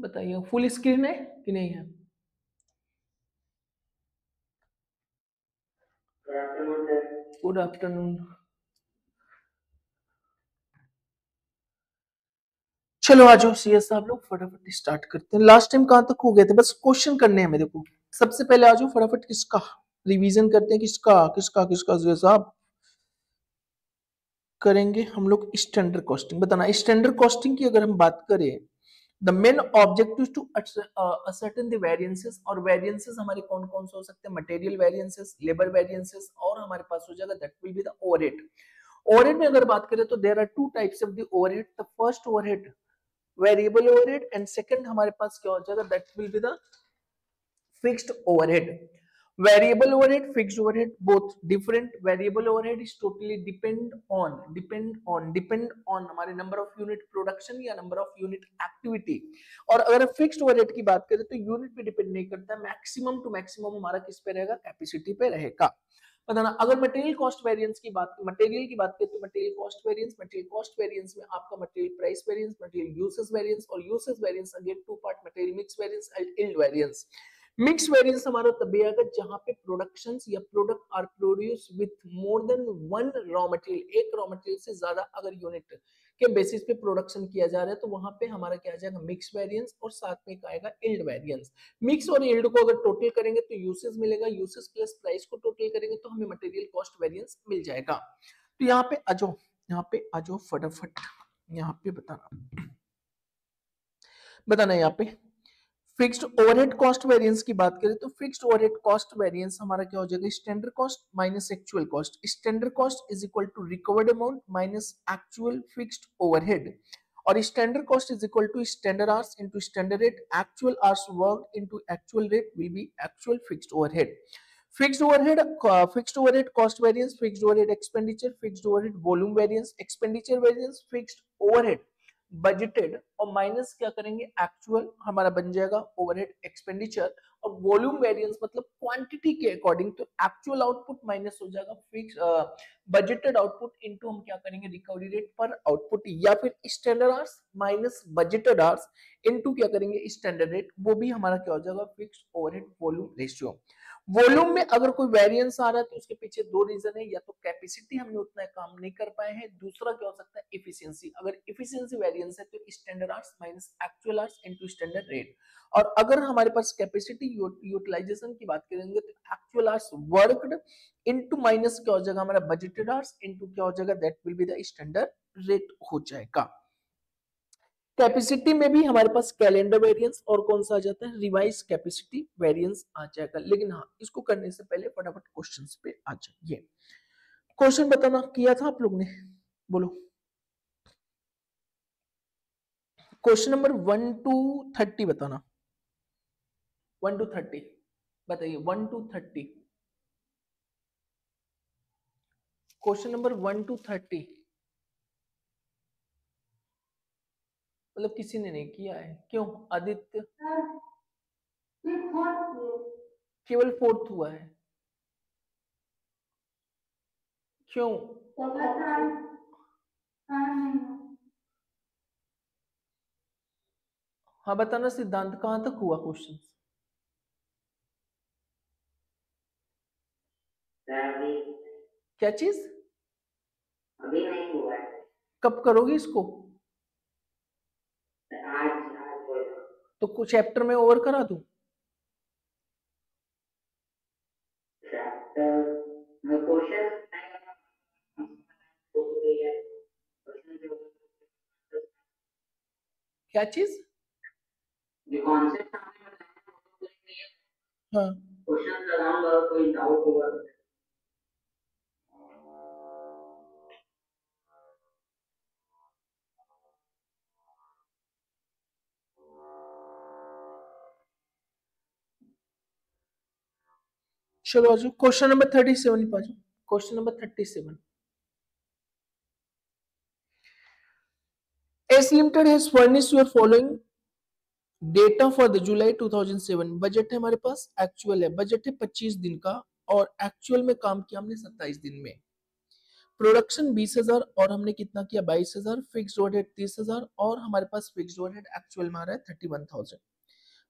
बताइए full screen है कि नहीं है? Good afternoon. चलो आ जाओ सीएस साहब लोग फटाफट स्टार्ट करते हैं। लास्ट टाइम कहां तक हो गए थे? बस क्वेश्चन करने हैं मेरे को। सबसे पहले आ जाओ फटाफट, किसका रिवीजन करते हैं, किसका किसका किसका सीएस साहब करेंगे हम लोग स्टैंडर्ड कॉस्टिंग। बताना स्टैंडर्ड कॉस्टिंग की अगर हम बात करें, the main objective to ascertain the variances, और वेरिएंसेस हमारे कौन कौन से हो सकते हैं? मटेरियल वेरिएंसेस, लेबर वेरिएंसेस, और हमारे पास हो जाएगा that will be the overhead. Overhead में अगर बात करें तो there are two types of the overhead. The first overhead variable overhead, and second हमारे पास क्या हो जाएगा? That will be the fixed overhead. variable overhead, fixed overhead, both different. Variable overhead is totally depend on हमारे number of unit production या number of unit activity। और अगर fixed overhead की बात करें तो unit पे डिपेंड नहीं करता, मैक्सिमम टू मैक्सिमम हमारा किस पे रहेगा? कैपेसिटी पे रहेगा। पता ना अगर मटेरियल कॉस्ट वेरिएंस की बात, मटेरियल की बात करें तो material cost variance, material cost variance में आपका material price variance, material usage variance, और usage variance again two part, material mix variance and yield variance. Mix variance हमारा तब आएगा जहां पे प्रोडक्शंस या product are produce with more than one raw material, एक रॉ मटेरियल से ज्यादा अगर यूनिट के बेसिस पे प्रोडक्शन किया जा रहा है तो वहां पे हमारा क्या आ जाएगा? मिक्स वेरिएंस, और साथ में क्या आएगा? Yield variance. मिक्स और यील्ड को अगर टोटल करेंगे तो यूसेज मिलेगा, यूसेज प्लस प्राइस को टोटल करेंगे तो हमें मटेरियल कॉस्ट वेरिएंस मिल जाएगा। तो यहाँ पे आ जाओ, यहाँ पे आ जाओ फटाफट, यहाँ पे बताना यहाँ पे फिक्स्ड ओवरहेड कॉस्ट वेरिएंस की बात करें तो फिक्स्ड ओवरहेड कॉस्ट वेरिएंस हमारा क्या हो जाएगा? Standard cost minus actual cost. Standard cost is equal to recovered amount minus actual fixed overhead, और standard cost is equal to standard hours into standard rate, actual hours worked into actual rate will be actual fixed overhead. Fixed overhead cost variance, fixed overhead expenditure, fixed overhead volume variance, expenditure variance, fixed overhead budgeted, और minus क्या करेंगे? Actual हमारा बन जाएगा overhead expenditure, और volume variance मतलब quantity के according, तो एक्चुअल आउटपुट माइनस हो जाएगा फिक्स बजटेड आउटपुट इनटू हम क्या करेंगे? रिकवरी रेट पर आउटपुट, या फिर standard hours minus budgeted hours into क्या करेंगे? Standard rate. वो भी हमारा क्या हो जाएगा? Fixed overhead volume ratio. Volume में अगर कोई वेरिएंस आ रहा है तो उसके पीछे दो रीजन है, या तो कैपेसिटी हमने उतना काम नहीं कर पाए हैं, दूसरा क्या हो सकता है? एफिशिएंसी। अगर एफिशिएंसी वेरिएंस है तो standard hours minus actual hours into standard rate, और अगर हमारे पास कैपेसिटी यूटिलाइजेशन की बात करेंगे तो actual hours worked into minus क्या हो जाएगा? हमारा बजटेड आवर्स इनटू क्या हो जाएगा? That will be the standard rate हो जाएगा। कैपेसिटी में भी हमारे पास कैलेंडर वेरिएंस और कौन सा आ जाता है? रिवाइज कैपेसिटी वेरिएंस आ जाएगा। लेकिन हाँ, इसको करने से पहले फटाफट क्वेश्चंस पे आ जाइए। क्वेश्चन बताना किया था आप लोग ने, बोलो। क्वेश्चन नंबर 1 to 30 बताना। 1 to 30 बताइए। 1 to 30 क्वेश्चन नंबर 1 to 30 मतलब किसी ने नहीं किया है? क्यों आदित्य? केवल फोर्थ हुआ है? क्यों? हाँ बताना सिद्धांत, कहां तक हुआ क्वेश्चन? क्या चीज? अभी नहीं हुआ है। कब करोगे इसको? आज तो कुछ चैप्टर में ओवर करा दूं? चैप्टर में क्वेश्चन क्या चीज? जो कॉन्सेप्ट हाँ क्वेश्चन लगाऊंगा, कोई डाउट होगा। चलो आ जाओ क्वेश्चन नंबर 37 पे आ जाओ। Question number 37। S Limited has furnished your following data for the July 2007। Budget है हमारे पास, एक्चुअल है, बजट है 25 दिन का, और एक्चुअल में काम किया हमने 27 दिन में। प्रोडक्शन 20,000 और हमने कितना किया 22,000, फिक्स्ड ओवरहेड 30,000 और हमारे पास फिक्स्ड ओवरहेड एक्चुअल में आ रहा है 31,000।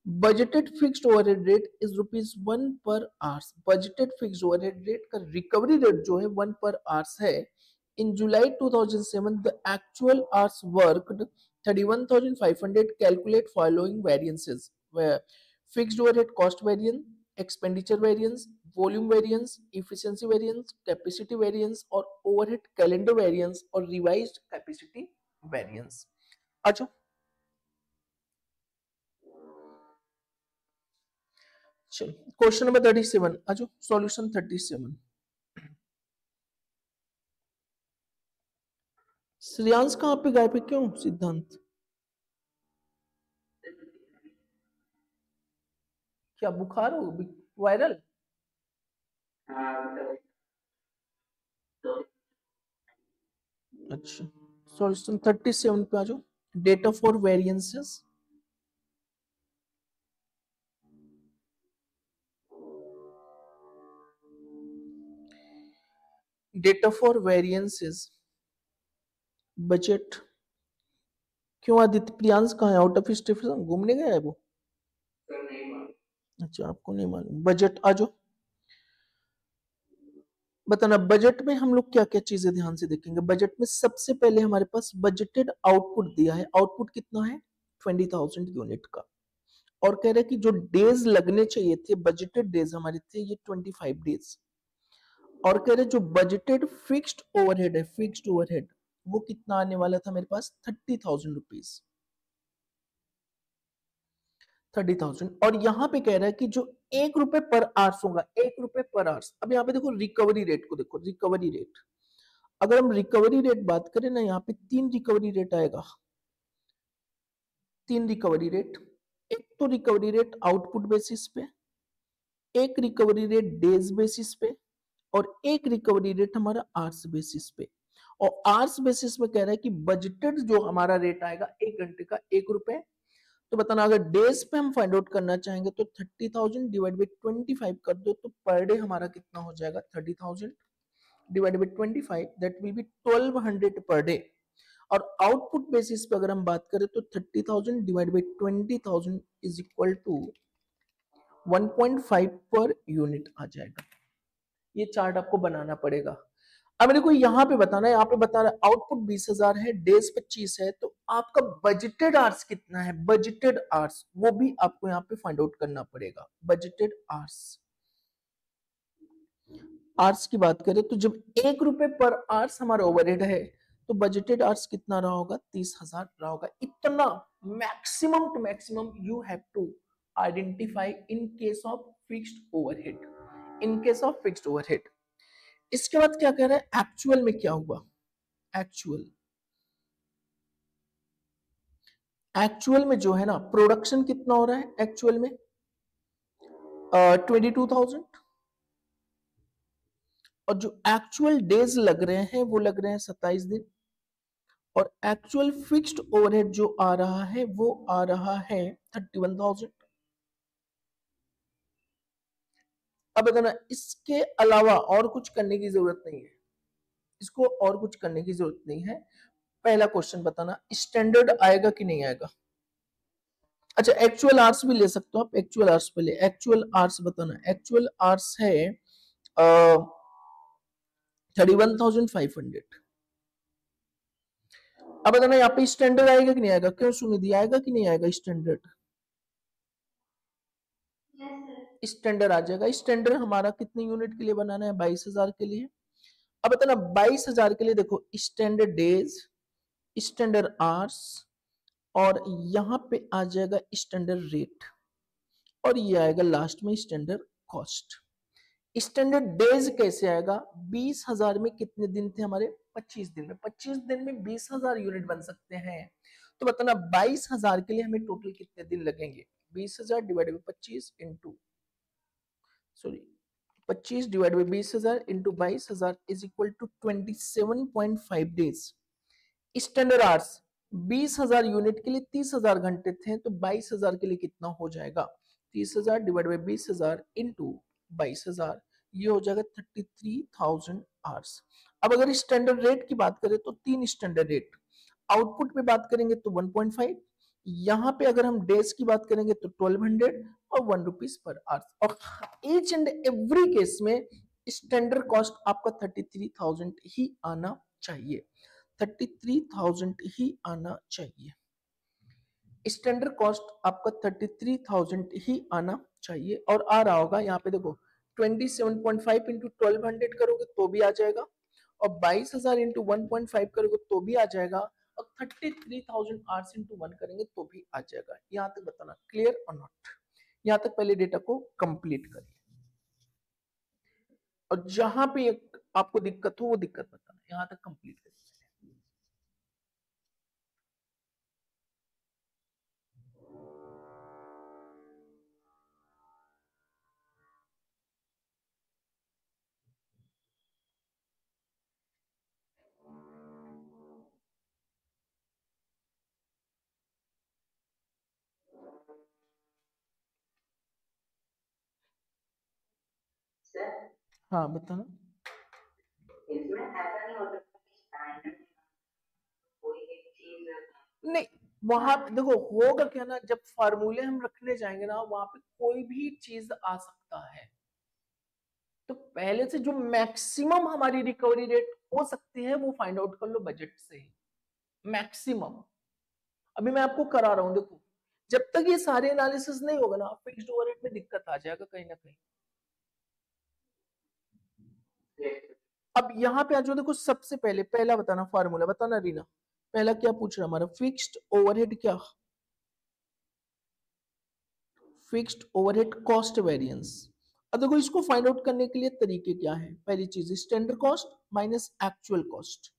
Budgeted fixed overhead rate is ₹1 पर hours. Budgeted fixed overhead rate का रिकवरी रेट जो है 1 पर आवर्स है। इन जुलाई 2007 the actual hours worked 31,500। Calculate following variances where fixed overhead cost variance, expenditure variance, volume variance, efficiency variance, capacity variance और overhead calendar variance और revised capacity variance। अच्छा चलो question number 37 आजो solution 37। Shreyansh कहाँ पे गायब है क्यों सिद्धांत क्या बुखार हो वायरल अच्छा सॉल्यूशन 37 पे आजो data for variances data for variances budget क्यों आदित्य प्रियांश कहाँ है आउट ऑफ स्टेशन घूमने गया है वो अच्छा आपको नहीं मालूम बजट आजो बताना बजट में हम लोग क्या क्या चीजें ध्यान से देखेंगे बजट में सबसे पहले हमारे पास बजटेड आउटपुट दिया है आउटपुट कितना है 20,000 यूनिट का और कह रहे हैं कि जो डेज लगने चाहिए थे बजटेड डेज हमारे थे ये 25 डेज और कह रहे जो बजटेड फिक्स्ड ओवरहेड है फिक्स्ड ओवरहेड वो कितना आने वाला था मेरे पास 30,000 रुपीज 30,000 और यहाँ पे कह रहा है कि जो ₹1 पर आवर्स होगा ₹1 पर आवर्स अब यहाँ पे देखो रिकवरी रेट को देखो रिकवरी रेट अगर हम रिकवरी रेट बात करें ना यहाँ पे 3 रिकवरी रेट आएगा 3 रिकवरी रेट एक तो रिकवरी रेट आउटपुट बेसिस पे एक रिकवरी रेट डेज बेसिस पे और एक रिकवरी रेट हमारा आर्स बेसिस पे और आर्स बेसिस में कह रहा है कि बजटेड जो हमारा रेट आएगा 1 घंटे का ₹1 तो बताना अगर डेज पे हम फाइंड आउट करना चाहेंगे तो 30,000 डिवाइड बाई 25 कर दो तो पर डे हमारा कितना हो जाएगा 30,000 divide by 25 that will B 1200 per day और आउटपुट बेसिस पे अगर हम बात करें तो 30,000 divide by 20,000 is equal to 1.5 per unit आ जाएगा ये चार्ट आपको बनाना पड़ेगा अब मेरे को यहाँ पे बताना है यहाँ पे बता रहा है आउटपुट 20,000 है डेज 25 है तो आपका बजटेड आवर्स कितना है बजटेड आवर्स वो भी आपको यहाँ पे फाइंड आउट करना पड़ेगा बजटेड आवर्स आवर्स की बात करें तो जब ₹1 पर आवर्स हमारा ओवरहेड है तो बजटेड आवर्स कितना रहा होगा 30,000 रहा होगा इतना maximum to maximum you have to identify in case of fixed overhead in case of fixed overhead इसके बाद क्या कह रहा है एक्चुअल में क्या हुआ एक्चुअल एक्चुअल में जो है ना प्रोडक्शन कितना हो रहा है एक्चुअल में 22,000 और जो एक्चुअल डेज लग रहे हैं वो लग रहे हैं 27 दिन और एक्चुअल फिक्स्ड ओवरहेड जो आ रहा है वो आ रहा है 31,000 अब बताना इसके अलावा और कुछ करने की जरूरत नहीं है इसको और कुछ करने की जरूरत नहीं है पहला क्वेश्चन बताना स्टैंडर्ड आएगा कि नहीं आएगा अच्छा एक्चुअल आवर्स भी ले सकते हो आप एक्चुअल आवर्स पे ले एक्चुअल आवर्स बताना एक्चुअल आवर्स है 31,500 अब बताना यहाँ पे स्टैंडर्ड आएगा कि नहीं आएगा क्यों सुनिधि आएगा कि नहीं आएगा स्टैंडर्ड स्टैंडर्ड आ जाएगा स्टैंडर्ड हमारा कितने यूनिट के लिए बनाना है 22,000 के लिए अब बताना 22,000 के लिए देखो स्टैंडर्ड डेज स्टैंडर्ड आवर्स और यहाँ पे आ जाएगा स्टैंडर्ड रेट और ये आएगा लास्ट में स्टैंडर्ड कॉस्ट स्टैंडर्ड डेज कैसे आएगा 20,000 में कितने दिन थे हमारे 25 दिन में 25 दिन में 20,000 यूनिट बन सकते हैं तो बताना 22,000 के लिए हमें टोटल कितने दिन लगेंगे 20,000 divide by 25 into sorry 25 divide by 20,000 into 22,000 is equal to 27.5 days standard hours 20,000 unit के लिए 30,000 घंटे थे तो 22,000 के लिए कितना हो जाएगा 30,000 डिवाइड बाई 20,000 इंटू 22,000 ये हो जाएगा 33,000 आवर्स। अब अगर स्टैंडर्ड रेट की बात करें तो 3 स्टैंडर्ड रेट, आउटपुट पे बात करेंगे तो 1.5, यहाँ पे अगर हम डेज की बात करेंगे तो 1200 और 1 रुपीज पर आवर। और ईच एंड एवरी केस में स्टैंडर्ड कॉस्ट आपका 33,000 ही आना चाहिए, 33,000 ही आना चाहिए। स्टैंडर्ड कॉस्ट आपका 33,000 ही आना चाहिए। और आ रहा होगा यहाँ पे देखो 27.5 इंटू 1200 करोगे तो भी आ जाएगा, और 22,000 इंटू 1.5 करोगे तो भी आ जाएगा, और 33,000 आवर्स इंटू 1 करेंगे तो भी आ जाएगा। यहाँ तक बताना क्लियर और नॉट? यहाँ तक पहले डेटा को कंप्लीट करिए, और जहां पे आपको दिक्कत हो वो दिक्कत बताना। यहाँ तक कंप्लीट करिए। हाँ बताना। इसमें ऐसा नहीं होता कि स्टैंडर्ड कोई एक चीज नहीं, वहां देखो होगा क्या ना, जब फार्मूले हम रखने जाएंगे ना वहां पे कोई भी चीज आ सकता है, तो पहले से जो मैक्सिमम हमारी रिकवरी रेट हो सकती है वो फाइंड आउट कर लो बजट से ही, मैक्सिमम। अभी मैं आपको करा रहा हूं देखो, जब तक ये सारे एनालिसिस नहीं होगा ना फिक्स्ड ओवरहेड में दिक्कत आ जाएगा कहीं ना कहीं। अब यहाँ पे आ जाओ, देखो सबसे पहले पहला बताना फार्मूला, बताना रीना पहला क्या पूछ रहा हमारा, फिक्स्ड ओवरहेड क्या, फिक्स्ड ओवरहेड कॉस्ट वेरिएंस। अब देखो इसको फाइंड आउट करने के लिए तरीके क्या है, पहली चीज standard cost minus actual cost.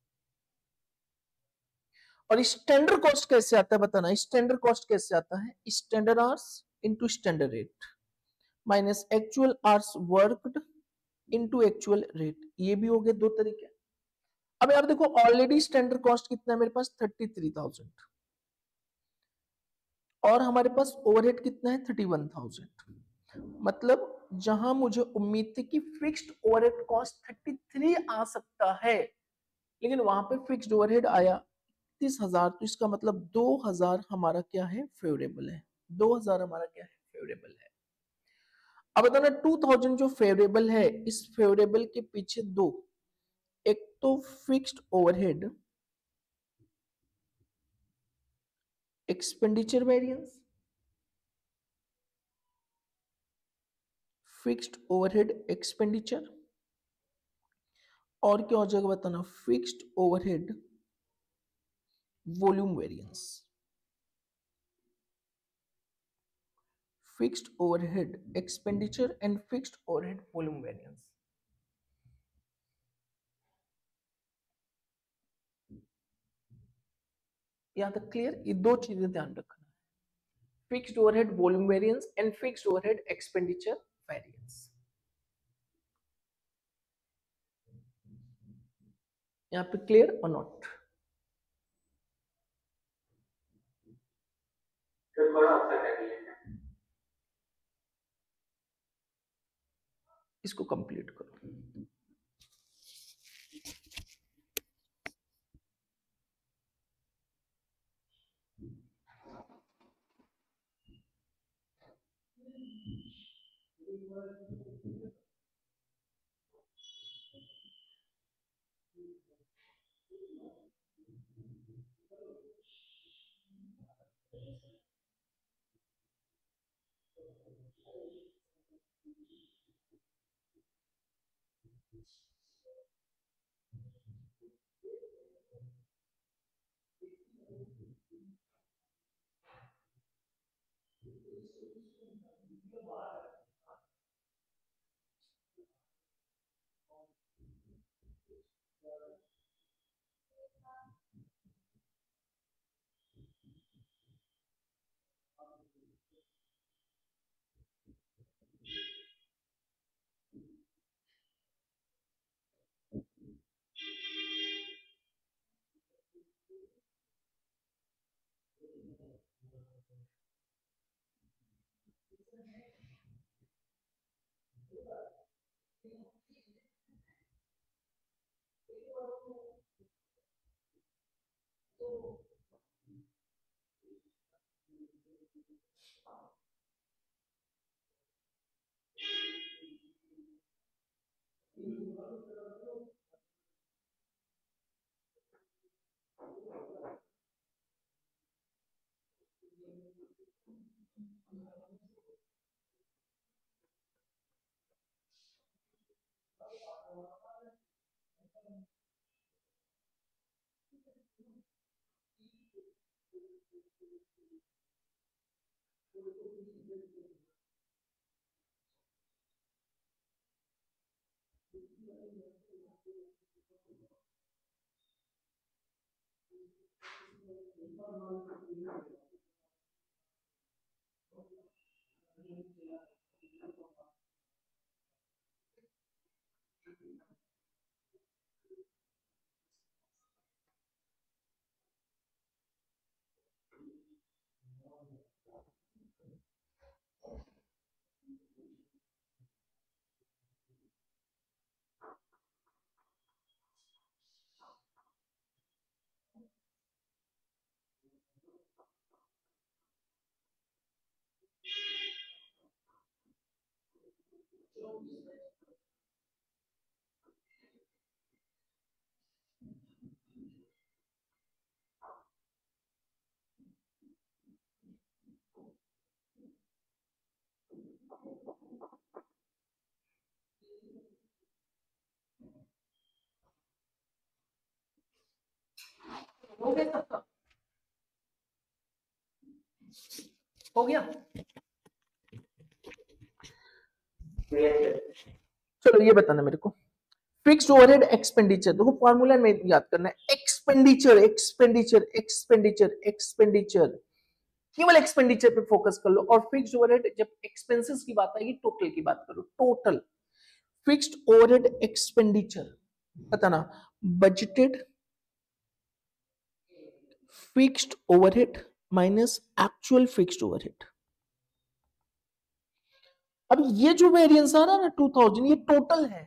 और स्टैंडर्ड कॉस्ट कैसे आता है बताना, स्टैंडर्ड कॉस्ट कैसे आता है, standard hours into standard rate minus actual hours worked into actual rate. ये भी हो गए दो तरीके। अब यार देखो ऑलरेडी स्टैंडर्ड कॉस्ट कितना है मेरे पास 33,000, और हमारे पास ओवरहेड कितना है 31,000। मतलब जहां मुझे उम्मीद थी कि फिक्स्ड ओवरहेड कॉस्ट 33 आ सकता है, लेकिन वहां पे फिक्स्ड ओवरहेड आया 30,000, तो इसका मतलब 2,000 हमारा क्या है फेवरेबल है, 2,000 हमारा क्या है फेवरेबल है। अब बताना 2,000 जो फेवरेबल है, इस फेवरेबल के पीछे दो, एक तो fixed overhead expenditure variance, fixed overhead expenditure, और क्या हो जाएगा बताना fixed overhead volume variance, fixed overhead expenditure and fixed overhead volume variance. यहां तक क्लियर? ये दो चीजें ध्यान रखना, fixed overhead volume variance and fixed overhead expenditure variance. यहां पे क्लियर और नॉट? इसको कंप्लीट करो। हो गया सबका? हो गया? चलो ये बताना मेरे को, फिक्स्ड ओवरहेड एक्सपेंडिचर, देखो फॉर्मूला में याद करना है, एक्सपेंडिचर एक्सपेंडिचर एक्सपेंडिचर एक्सपेंडिचर, केवल एक्सपेंडिचर पे फोकस कर लो, और फिक्स्ड ओवरहेड जब एक्सपेंसेस की बात आएगी टोटल की बात करो, टोटल फिक्स्ड ओवरहेड एक्सपेंडिचर बताना, budgeted fixed overhead minus actual fixed overhead. अब ये जो वेरिएंस आ रहा है ना 2000, ये टोटल है,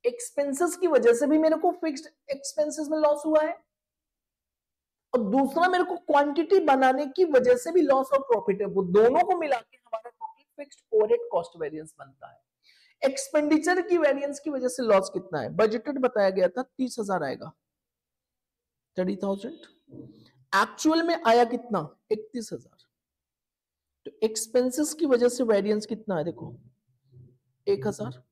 एक्सपेंसेस की वजह से भी मेरे को फिक्स्ड एक्सपेंसेस में लॉस हुआ है, और दूसरा मेरे को क्वांटिटी बनाने की वजह से भी लॉस और प्रॉफिट है, वो दोनों को मिला के हमारा total fixed overhead cost variance बनता है। एक्सपेंडिचर की वेरिएंस की वजह से लॉस कितना है, बजटेड बताया गया था 30,000 आएगा, 30,000, एक्चुअल में आया कितना 31,000, तो एक्सपेंसेस की वजह से वेरिएंस कितना है देखो 1,000,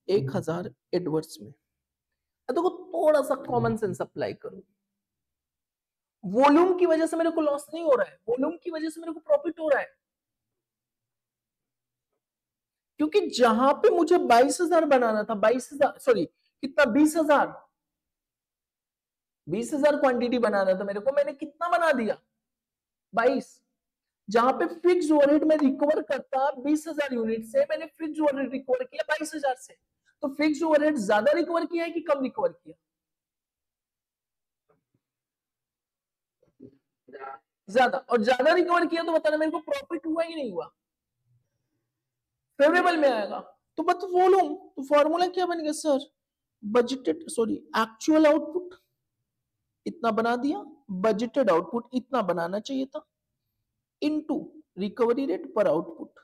1,000 एडवर्ड्स में। अब देखो थोड़ा सा कॉमन सेंस अप्लाई करो, वॉल्यूम की वजह से मेरे को लॉस नहीं हो रहा है, वॉल्यूम की वजह से मेरे को प्रॉफिट हो रहा है, क्योंकि जहां पे मुझे 22,000 बनाना था, 22,000 सॉरी कितना 20,000, 20,000 क्वांटिटी बनाना था मेरे को, मैंने कितना बना दिया 22, जहां पे फिक्स ओवरहेड में रिकवर करता 20,000 यूनिट से, मैंने फिक्स ओवरहेड रिकवर किया 22,000 से, तो फिक्स ओवरहेड ज्यादा रिकवर किया है कि कम रिकवर किया, ज्यादा, और ज्यादा रिकवर किया तो बताना मेरे को प्रॉफिट हुआ ही नहीं हुआ, फेवरेबल में आएगा, तो बस वॉल्यूम, तो फॉर्मूला क्या बन गया sir, budgeted sorry actual output इतना बना दिया, बजटेड आउटपुट इतना बनाना चाहिए था, इनटू रिकवरी रेट पर आउटपुट।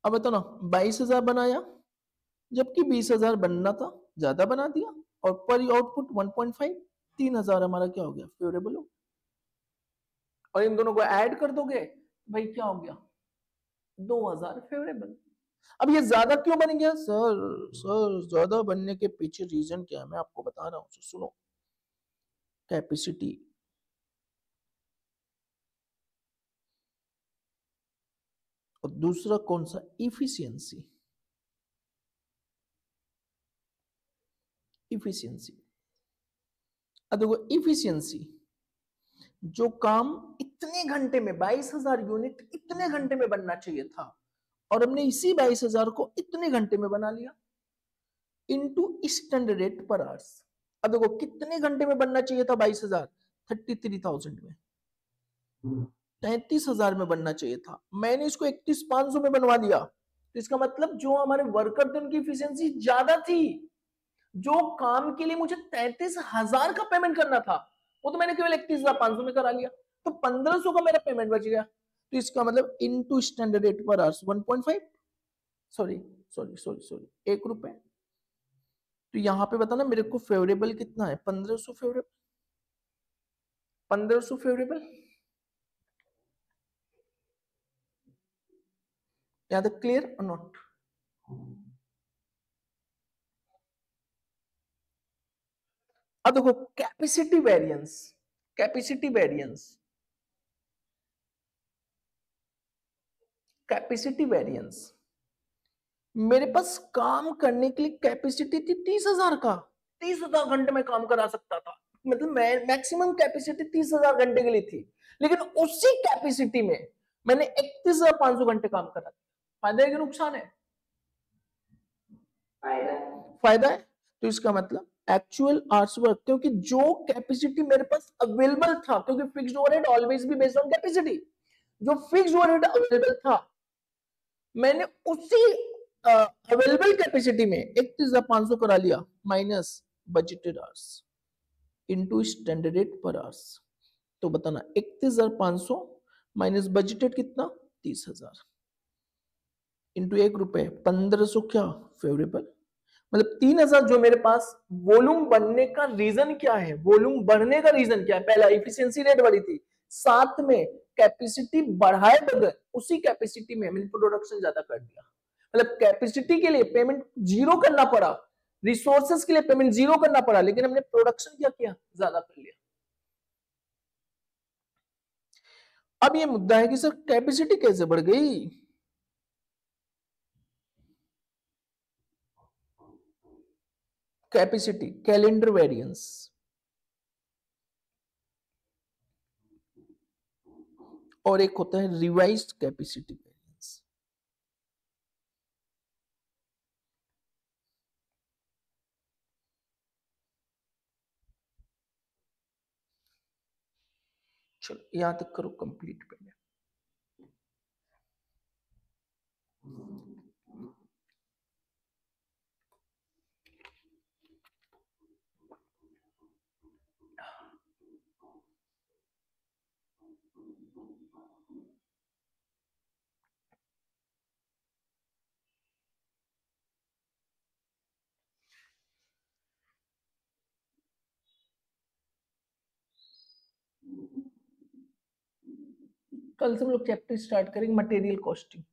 अब बताओ ना 22,000 बनाया, जबकि 20,000 बनना था, ज्यादा बना दिया, और पर आउटपुट 1.5, 3,000 हमारा क्या हो गया फेवरेबल हो, और इन दोनों को ऐड कर दोगे भाई क्या हो गया 2,000 फेवरेबल। अब ये ज्यादा क्यों बन गया सर, सर ज्यादा बनने के पीछे रीजन क्या है मैं आपको बता रहा हूँ, सुनो, कैपेसिटी, और दूसरा कौन सा इफिशियंसी, इफिशियंसी। अब देखो इफिशियंसी, जो काम इतने घंटे में 22,000 यूनिट इतने घंटे में बनना चाहिए था, और हमने इसी 22,000 को इतने घंटे में बना लिया, इनटू स्टैंडर्ड रेट पर आवर्स। अब देखो कितने घंटे में बनना चाहिए था 22,000, 33,000 में, 33,000 में बनना चाहिए था, मैंने इसको 31,500 में बनवा दिया, तो इसका मतलब जो हमारे वर्कर थे उनकी इफिशियंसी ज्यादा थी, जो काम के लिए मुझे 33,000 का पेमेंट करना था वो तो मैंने केवल 31,500 में करा लिया, तो 1,500 का मेरा पेमेंट बच गया, तो इसका मतलब इनटू स्टैंडर्ड रेट पर hours 1.5, sorry sorry sorry sorry 1 रुपए, तो यहां पे बताना मेरे को फेवरेबल कितना है 1,500 फेवरेबल, 1,500 फेवरेबल, याद है क्लियर और नॉट। अब देखो capacity variance, capacity variance, capacity variance मेरे पास काम करने के लिए कैपेसिटी थी 30,000 का, 30,000 घंटे में काम करा सकता था, मतलब मैं मैक्सिमम कैपेसिटी 30,000 घंटे के लिए थी, लेकिन उसी कैपेसिटी में मैंने 31,500 घंटे काम करा। फायदा है कि नुकसान है? फायदा है। तो इसका मतलब एक्चुअल आवर्स वर्क, क्योंकि जो कैपेसिटी मेरे पास अवेलेबल था, क्योंकि fixed overhead always be based on capacity, जो फिक्स्ड ओवरहेड अवेलेबल था मैंने उसी अवेलेबल कैपेसिटी में 31,500 करा लिया minus budgeted hours into standard rate पर आवर्स। तो बताना 31,500 माइनस बजटेड कितना 30,000 इंटू ₹1 1500 क्या फेवरेबल, मतलब 3,000 जो मेरे पास वॉल्यूम बनने का रीजन क्या है, वॉल्यूम बढ़ने का रीजन क्या है, पहला इफिशियंसी रेट बढ़ी थी, साथ में कैपेसिटी बढ़ाए बगैर उसी कैपेसिटी में मैंने प्रोडक्शन ज्यादा कर दिया, मतलब कैपेसिटी के लिए पेमेंट जीरो करना पड़ा, रिसोर्सेज के लिए पेमेंट जीरो करना पड़ा, लेकिन हमने प्रोडक्शन क्या किया ज्यादा कर लिया। अब ये मुद्दा है कि सर कैपेसिटी कैसे बढ़ गई, कैपेसिटी कैलेंडर वेरिएंस, और एक होता है रिवाइज्ड कैपेसिटी वेरिएंस। चलो यहां तक करो कंप्लीट पहले। कल से हम लोग चैप्टर स्टार्ट करेंगे मटेरियल कॉस्टिंग।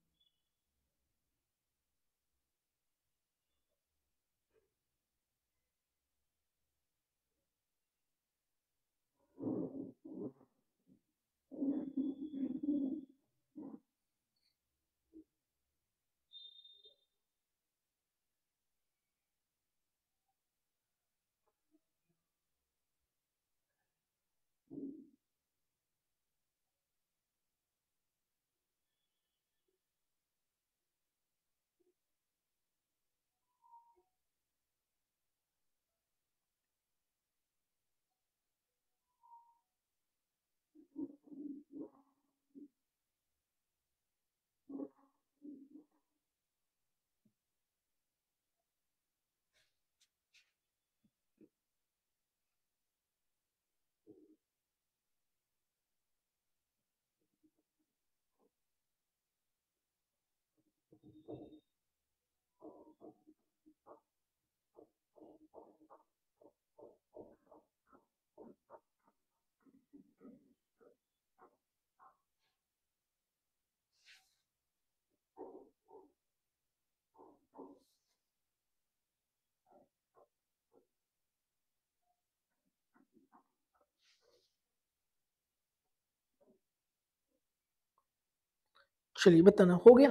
चलिए बताना हो गया,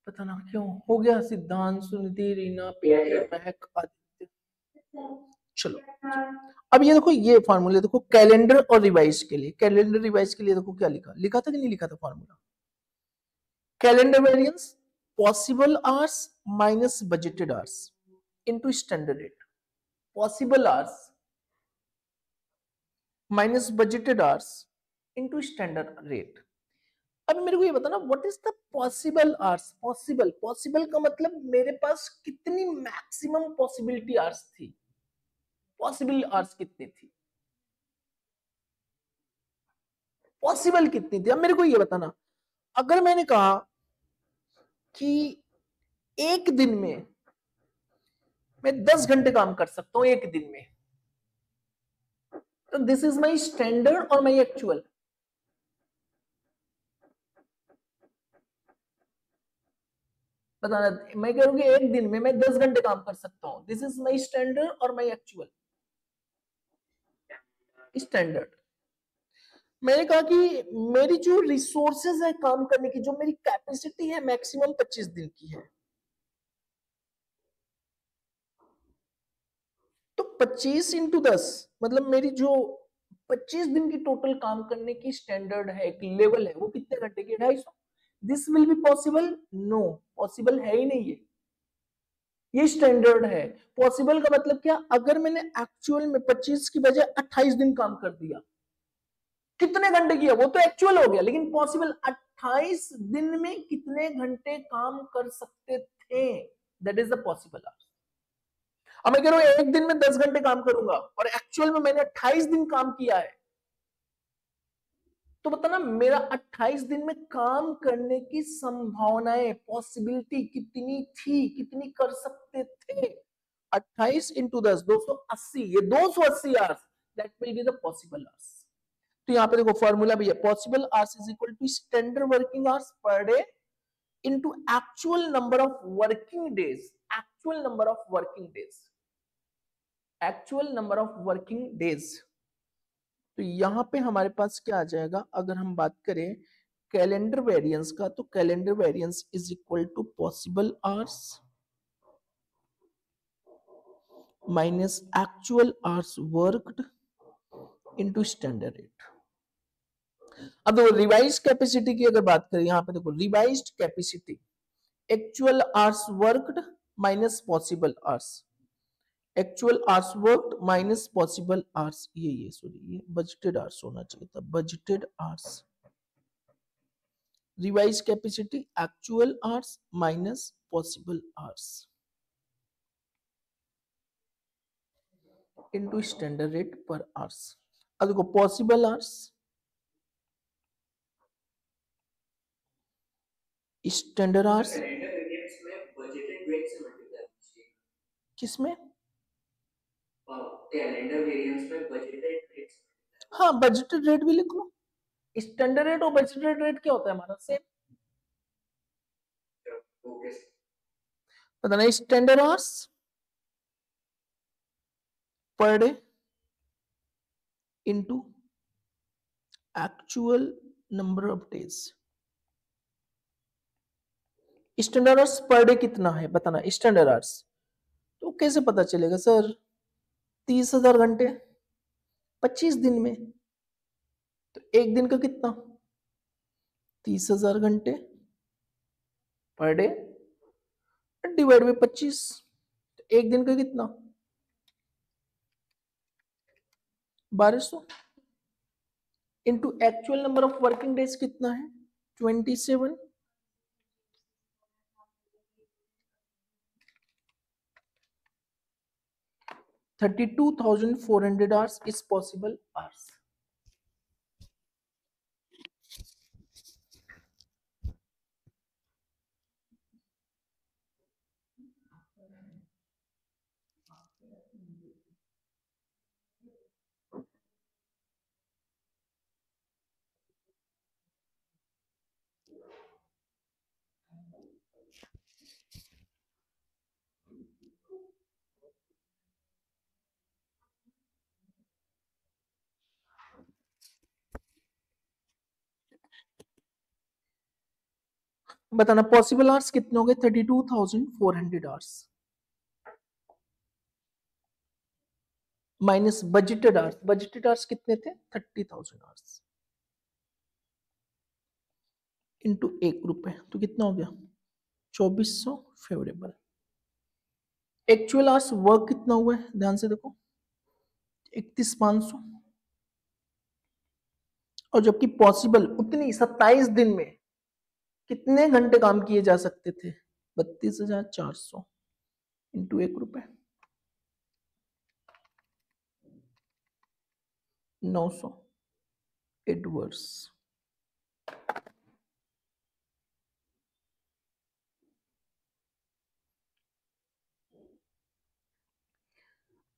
बताना क्यों हो गया, सिद्धांत सुनिधि रीना प्रिया महक आदित्य। चलो अब ये देखो, ये फार्मूले देखो कैलेंडर और रिवाइज के लिए, कैलेंडर रिवाइज के लिए देखो क्या लिखा, लिखा था कि नहीं लिखा था formula, calendar variance possible hours minus budgeted hours into standard rate, possible hours minus budgeted hours into standard rate. अब मेरे को ये बताना what is the possible hours, possible, possible का मतलब मेरे पास कितनी मैक्सिमम पॉसिबिलिटी आवर्स थी, पॉसिबल आवर्स कितनी थी, पॉसिबल कितनी थी। अब मेरे को ये बताना, अगर मैंने कहा कि एक दिन में मैं 10 घंटे काम कर सकता हूं एक दिन में, तो दिस इज माई स्टैंडर्ड और माई एक्चुअल, बताना, मैं कह रहा हूँ कि एक दिन में मैं 10 घंटे काम कर सकता हूँ, दिस इज माई स्टैंडर्ड और माई एक्चुअल स्टैंडर्ड। मैंने कहा कि मेरी जो रिसोर्सेज है काम करने की, जो मेरी कैपेसिटी है मैक्सिमम 25 दिन की है, तो 25 इंटू 10 मतलब मेरी जो 25 दिन की टोटल काम करने की स्टैंडर्ड है, एक लेवल है, वो कितने घंटे की? 250। This will be possible? No, possible है ही नहीं ये स्टैंडर्ड है। पॉसिबल का मतलब क्या? अगर मैंने एक्चुअल में 25 की बजाय 28 दिन काम कर दिया, कितने घंटे किया वो तो एक्चुअल हो गया, लेकिन पॉसिबल 28 दिन में कितने घंटे काम कर सकते थे, that is the possible answer. अब मैं कह रहा हूं एक दिन में 10 घंटे काम करूंगा और एक्चुअल में मैंने 28 दिन काम किया है, तो बताना मेरा 28 दिन में काम करने की संभावनाएं, पॉसिबिलिटी कितनी थी, कितनी कर सकते थे? 28 इंटू 10 280, ये 280 hours, that will be the possible hours. तो यहाँ पे देखो फॉर्मूला भी है, possible hours is equal to standard working hours per day into actual number of working days, actual number of working days, actual number of working days. तो यहाँ पे हमारे पास क्या आ जाएगा, अगर हम बात करें कैलेंडर वेरिएंस का, तो calendar variance is equal to possible hours minus actual hours worked into standard rate. अब देखो रिवाइज कैपेसिटी की अगर बात करें, यहाँ पे देखो revised capacity actual hours worked minus possible hours, actual hours worked minus possible hours, ये सॉरी ये बजटेड आवर्स होना चाहिए था, budgeted hours, revise capacity actual hours minus possible hours into standard rate पर आवर्स। अब देखो पॉसिबल आवर्स, स्टैंडर्ड आवर्स, किसमें? Calendar variance में बजटेड रेट, हाँ बजटेड रेट भी लिख लो। स्टैंडर्ड रेट और बजटेड रेट क्या होता है हमारा? सेम। पता नहीं, standard hours per day into actual number of days. Standard hours per day कितना है बताना, स्टैंडर्ड आवर्स। तो कैसे पता चलेगा सर? 30,000 घंटे 25 दिन में, तो एक दिन का कितना? 30,000 घंटे पर डे डिवाइड बाई 25, तो एक दिन का कितना? 1200 into actual number of working days कितना है? 27। 32,400 आवर्स इज पॉसिबल आवर्स। बताना पॉसिबल आवर्स कितने हो गए? 32,400 hours minus budgeted hours, budgeted hours कितने थे? 30,000 आवर्स इंटू 1 रुपए, तो कितना हो गया? 2400 फेवरेबल। एक्चुअल आवर्स वर्क कितना हुआ है ध्यान से देखो, 31,500, और जबकि पॉसिबल उतनी 27 दिन में कितने घंटे काम किए जा सकते थे? 32,400 इंटू 1 रुपए, 900 एडवर्स।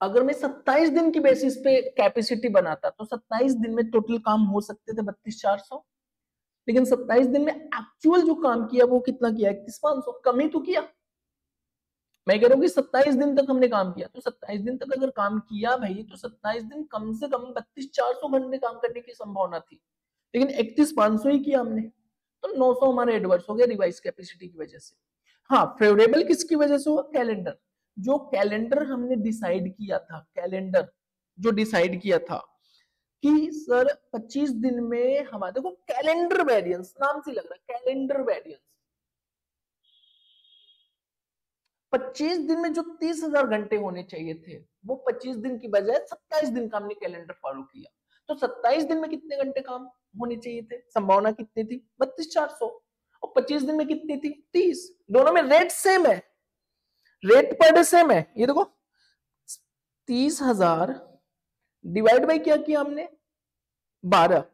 अगर मैं 27 दिन की बेसिस पे कैपेसिटी बनाता तो 27 दिन में टोटल काम हो सकते थे 32,400, लेकिन 27 दिन में एक्चुअल जो काम किया वो कितना किया, 31,500, कम ही तो किया। मैं कह रहा हूँ कि 27 दिन तक हमने काम किया, तो 27 दिन तक अगर काम किया भाई, तो 27 दिन कम से कम 32,400 घंटे काम करने की संभावना थी, लेकिन 31,500 ही किया हमने, तो 900 हमारा एडवर्स हो गया रिवाइज कैपेसिटी की वजह से। हाँ, फेवरेबल किसकी वजह से हुआ, कैलेंडर। जो कैलेंडर हमने डिसाइड किया था, कैलेंडर जो डिसाइड किया था कि सर 25 दिन में हमारा, देखो कैलेंडर वेरिएंस नाम से लग रहा है, कैलेंडर वेरिएंस 25 दिन में जो 30,000 घंटे होने चाहिए थे, वो 25 दिन की बजाय 27 दिन का हमने कैलेंडर फॉलो किया। तो 27 दिन में कितने घंटे काम होने चाहिए थे, संभावना कितनी थी, 32,400, और 25 दिन में कितनी थी, 30। दोनों में रेट सेम है, रेट पर डे सेम है। ये देखो 30,000 डिवाइड बाई क्या किया हमने, 12,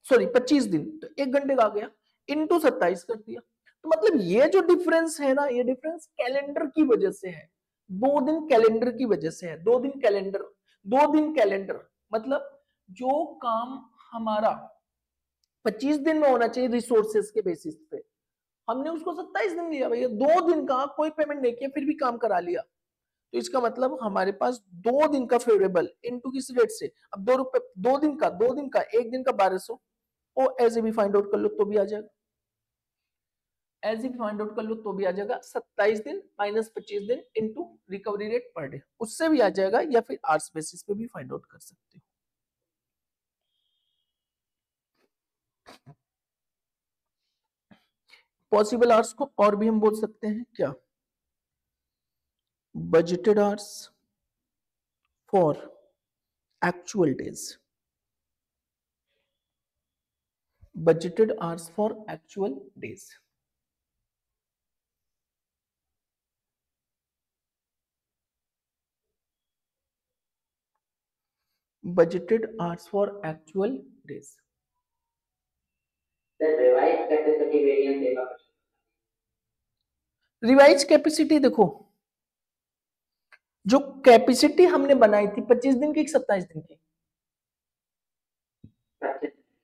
सॉरी 25 दिन, तो 1 घंटे का आ गया, इंटू 27 कर दिया। तो मतलब ये जो डिफरेंस है ना, ये डिफरेंस कैलेंडर की वजह से है, 2 दिन कैलेंडर की वजह से है, 2 दिन कैलेंडर, 2 दिन कैलेंडर, मतलब जो काम हमारा 25 दिन में होना चाहिए रिसोर्सेज के बेसिस पे, हमने उसको 27 दिन दिया भैया, 2 दिन का कोई पेमेंट नहीं किया फिर भी काम करा लिया। तो इसका मतलब हमारे पास 2 दिन का फेवरेबल इनटू किस रेट से, अब 2 रुपए, 2 दिन का, 2 दिन का, 1 दिन का 1200, ओ ऐसे भी फाइंड आउट कर लो तो भी आ जाएगा, ऐसे भी फाइंड आउट कर लो तो भी आ जाएगा, 27 दिन माइनस 25 दिन into recovery rate per day, उससे भी आ जाएगा, या फिर आवर्स बेसिस पे भी फाइंड आउट कर सकते हो। पॉसिबल आवर्स को और भी हम बोल सकते हैं क्या, budgeted hours for actual days, budgeted hours for actual days, budgeted hours for actual days। Revise capacity देखो, जो कैपेसिटी हमने बनाई थी 25 दिन की, 27 दिन की,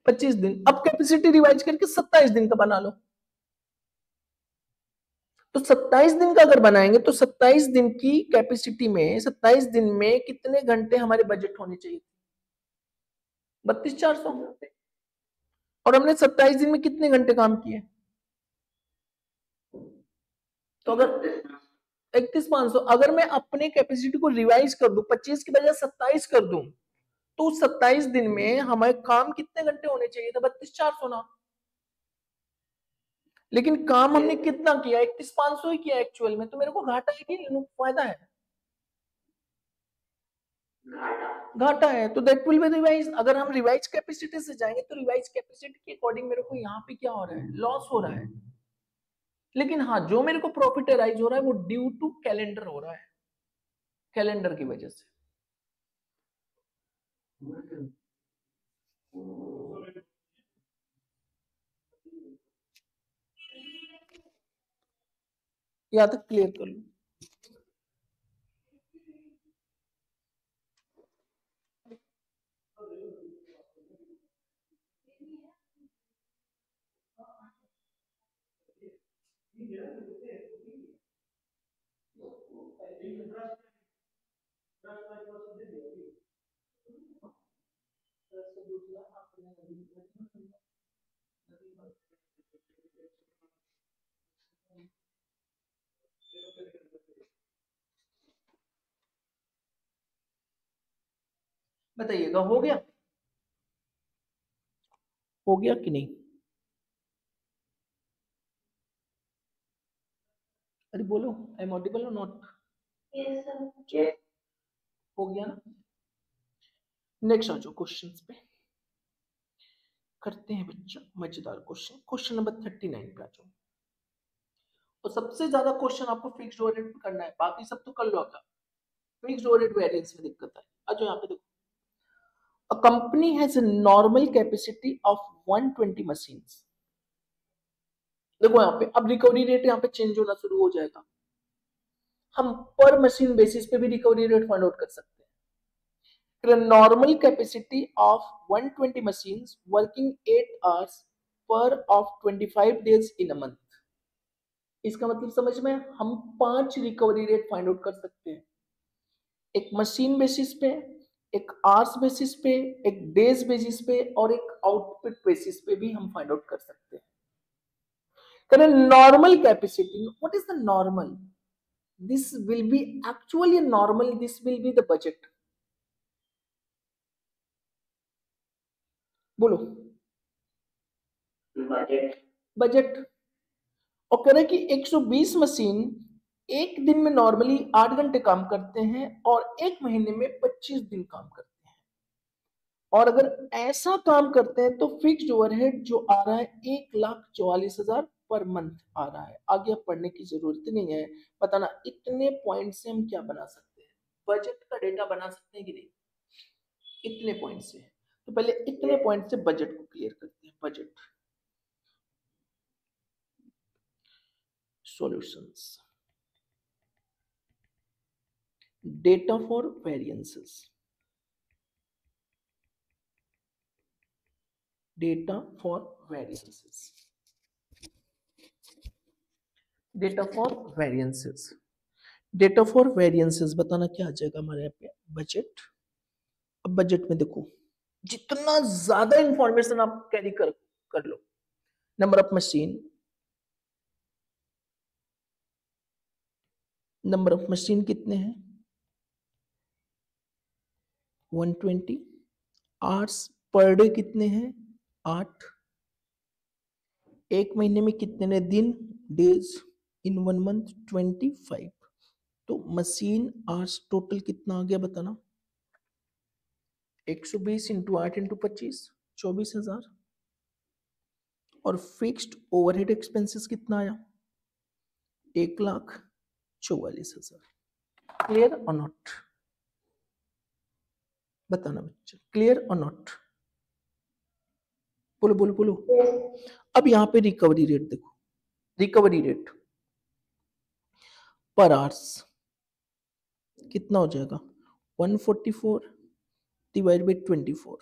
25 दिन, अब कैपेसिटी रिवाइज करके 27 दिन का बना लो। तो 27 दिन का अगर बनाएंगे तो 27 दिन की कैपेसिटी में 27 दिन में कितने घंटे हमारे बजट होने चाहिए, 32,400, और हमने 27 दिन में कितने घंटे काम किए, तो अगर 31,500, अगर मैं अपने कैपेसिटी को रिवाइज कर दूं, 25 की बजाय 27 कर दूं, तो 27 दिन में हमारे काम कितने घंटे होने चाहिए था, 32,400 ना, लेकिन काम हमने कितना किया, 31,500 ही किया एक्चुअल में, तो मेरे को घाटा है कि फायदा है, घाटा है, तो दैट विल बी रिवाइज। अगर हम रिवाइज कैपेसिटी से जाएंगे तो रिवाइज कैपेसिटी के अकॉर्डिंग मेरे को यहाँ पे क्या हो रहा है, लॉस हो रहा है, लेकिन हाँ जो मेरे को प्रॉफिट राइज हो रहा है वो ड्यू टू कैलेंडर हो रहा है, कैलेंडर की वजह से। यहाँ तक क्लियर कर लो। बताइएगा हो गया कि नहीं, अरे बोलो, आई एम ऑडिबल और नॉट, हो गया ना। नेक्स्ट आ जाओ क्वेश्चंस पे, करते हैं बच्चा मजेदार क्वेश्चन, क्वेश्चन नंबर 39 पे आ जाओ। और सबसे ज्यादा क्वेश्चन आपको फिक्स्ड ओवरहेड पे करना है, बाकी सब तो कर लो, आता फिक्स्ड ओवरहेड वेरिएंस में दिक्कत है। आ जाओ यहाँ पे देखो, a company has a normal capacity of 120 machines। देखो यहाँ पे अब रिकवरी रेट यहाँ पे चेंज होना शुरू हो जाएगा, हम पर मशीन बेसिस पे भी रिकवरी रेट फाइंड आउट कर सकते हैं। Normal capacity of 120 machines working 8 hours पर of 25 days in a month. इसका मतलब समझ में, हम 5 रिकवरी रेट फाइंड आउट कर सकते हैं, एक मशीन बेसिस पे, एक आवर्स बेसिस पे, एक डेज बेसिस पे और एक आउटपुट बेसिस पे भी हम फाइंड आउट कर सकते हैं। करें normal capacity, what is the normal? This will B actually normal, this will be the budget. बोलो बजट। और कह रहे कि 120 मशीन एक दिन में नॉर्मली 8 घंटे काम करते हैं और एक महीने में 25 दिन काम करते हैं। और अगर ऐसा काम करते हैं तो फिक्स्ड ओवरहेड जो आ रहा है 1,44,000 पर मंथ आ रहा है। आगे आप पढ़ने की जरूरत नहीं है, बताना इतने पॉइंट से हम क्या बना सकते हैं, बजट का डेटा बना सकते हैं कि नहीं, इतने पॉइंट से। तो पहले इतने पॉइंट से बजट को क्लियर करते हैं। Budget solutions, data for variances, data for variances, data for variances, data for variances बताना क्या आ जाएगा हमारे यहाँ पे, बजट। अब बजट में देखो जितना ज्यादा इंफॉर्मेशन आप कैरी कर लो, number of machine, number of machine कितने हैं 120, आवर्स पर डे कितने हैं 8, एक महीने में कितने दिन डेज, इन 1 मंथ 25, तो मशीन आवर्स टोटल कितना आ गया बताना, 120 इंटू 8 इंटू 25 24,000। और फिक्स्ड ओवरहेड एक्सपेंसेस कितना आया 1,44,000। क्लियर और नॉट, बताना बच्चा, क्लियर और नॉट, बोलो बोलो बोलो। अब यहाँ पे रिकवरी रेट देखो, रिकवरी रेट पर आवर्स कितना हो जाएगा 144 divide by 24,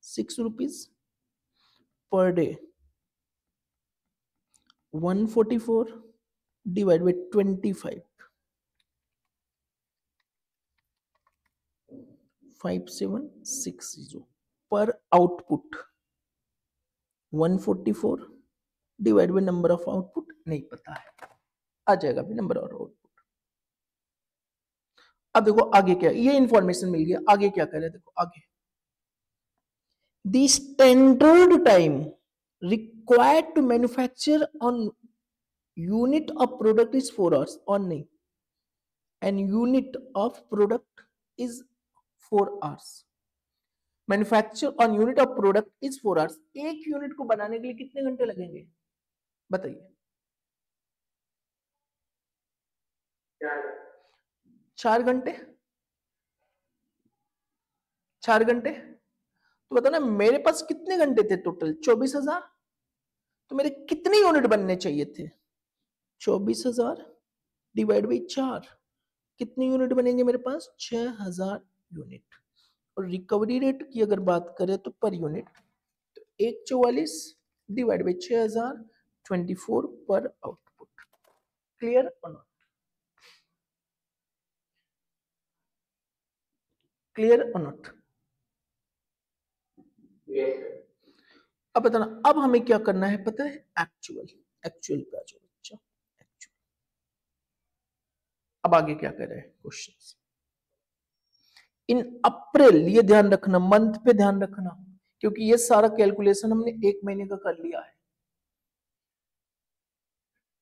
6 rupees per day, 144 divide by 25, 5760 पर output, 144 divide by number of output नहीं पता है, आ जाएगा भी नंबर ऑफ आउटपुट। अब देखो आगे क्या, ये इंफॉर्मेशन मिल गया, आगे क्या कर रहे हैं देखो आगे, the standard time required to manufacture on unit of product is 4 hours और नहीं, and unit of product is 4 hours, manufacture on unit of product is 4 hours। एक यूनिट को बनाने के लिए कितने घंटे लगेंगे बताइए, 4 घंटे, 4 घंटे। तो बताना मेरे पास कितने घंटे थे टोटल 24,000, तो मेरे कितने यूनिट बनने चाहिए थे 24,000 डिवाइड बाई 4, कितने यूनिट बनेंगे मेरे पास 6,000 यूनिट। और रिकवरी रेट की अगर बात करें तो पर यूनिट, तो 144 डिवाइड बाई 6,000 24 पर आउटपुट। क्लियर और नॉट, क्लियर और नॉट, अब बताना अब हमें क्या करना है पता है, एक्चुअल, एक्चुअल पे आ जाओ बच्चा, एक्चुअल। अब आगे क्या कर रहे हैं क्वेश्चंस, इन अप्रैल, ये ध्यान रखना मंथ पे ध्यान रखना, क्योंकि ये सारा कैलकुलेशन हमने एक महीने का कर लिया है।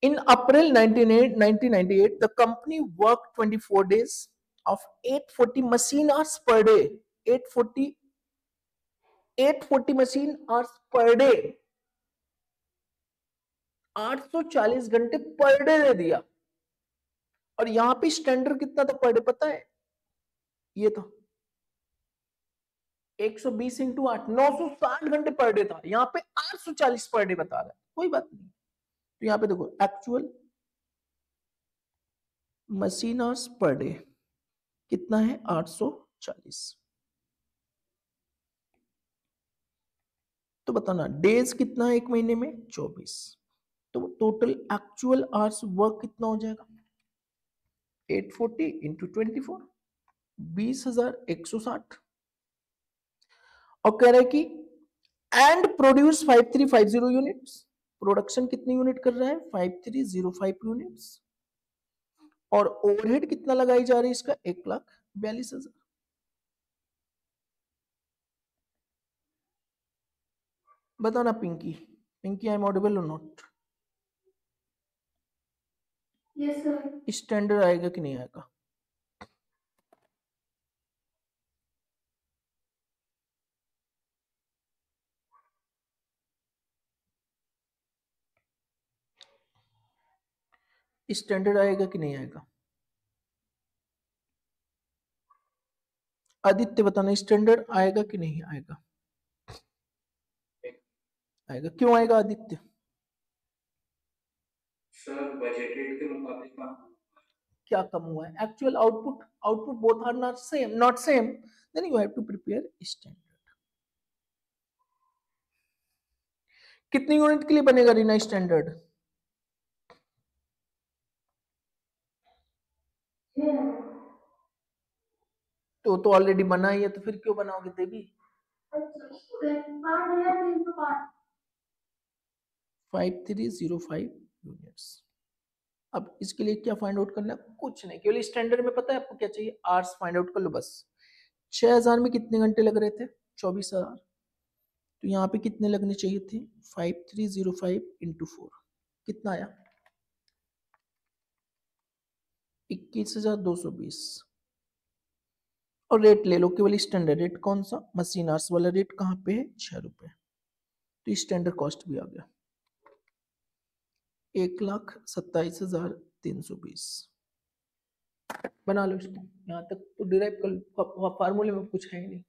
In April 1998, the company worked 24 days of 840 machine hours per day. 840 machine hours per day. 840 घंटे पर डे दे दिया। और यहां पे स्टैंडर्ड कितना था पर डे पता है, ये था 120 इंटू 8, 960 घंटे पर डे था, यहां पे 840 पर डे बता रहा है, कोई बात नहीं। तो यहां पे देखो actual machine hours per day कितना है 840, तो तो बताना डेज कितना है एक महीने में 24, तो टोटल एक्चुअल आवर्स वर्क कितना हो जाएगा 840 इंटू 24 20,160। और कह रहा है कि एंड प्रोड्यूस 5350 यूनिट्स, प्रोडक्शन कितनी यूनिट कर रहा है 5305 यूनिट्स, और ओवरहेड कितना लगाई जा रही है इसका 1,42,000। बताना Pinky, Pinky I am audible और नॉट? Yes sir. स्टैंडर्ड आएगा कि नहीं आएगा? स्टैंडर्ड आएगा कि नहीं आएगा? आदित्य बताना स्टैंडर्ड आएगा कि नहीं आएगा? आएगा। क्यों आएगा आदित्य? सर बजटेड के मुताबिक क्या कम हुआ है? Actual output, output both are not same, then you have to prepare standard. कितनी यूनिट के लिए बनेगा रीना स्टैंडर्ड? तो ऑलरेडी बना ही है, तो फिर क्यों बनाओगे देवी? 5305 यूनिट्स। अब इसके लिए क्या फाइंड आउट करना है? कुछ नहीं, केवल स्टैंडर्ड में पता है आपको क्या चाहिए, आवर्स फाइंड आउट कर लो बस। 6000 में कितने घंटे लग रहे थे 24,000, तो यहाँ पे कितने लगने चाहिए थे 5305 इंटू 4, कितना आया 21,220। और रेट ले लो केवल स्टैंडर्ड रेट, कौन सा मशीन आवर्स वाला रेट कहाँ पे है 6 रुपए, तो स्टैंडर्ड कॉस्ट भी आ गया 1,27,320। बना लो इसको, यहाँ तक तो डिराइव कर, फार्मूले में कुछ है ही नहीं।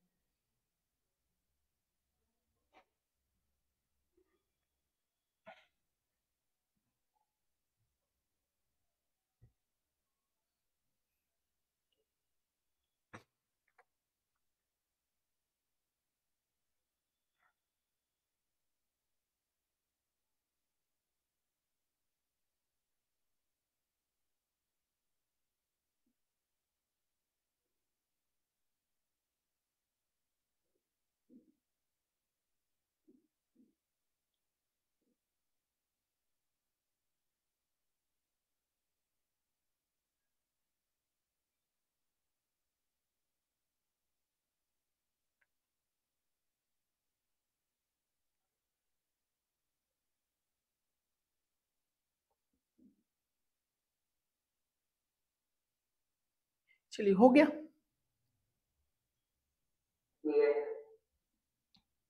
चलिए हो गया,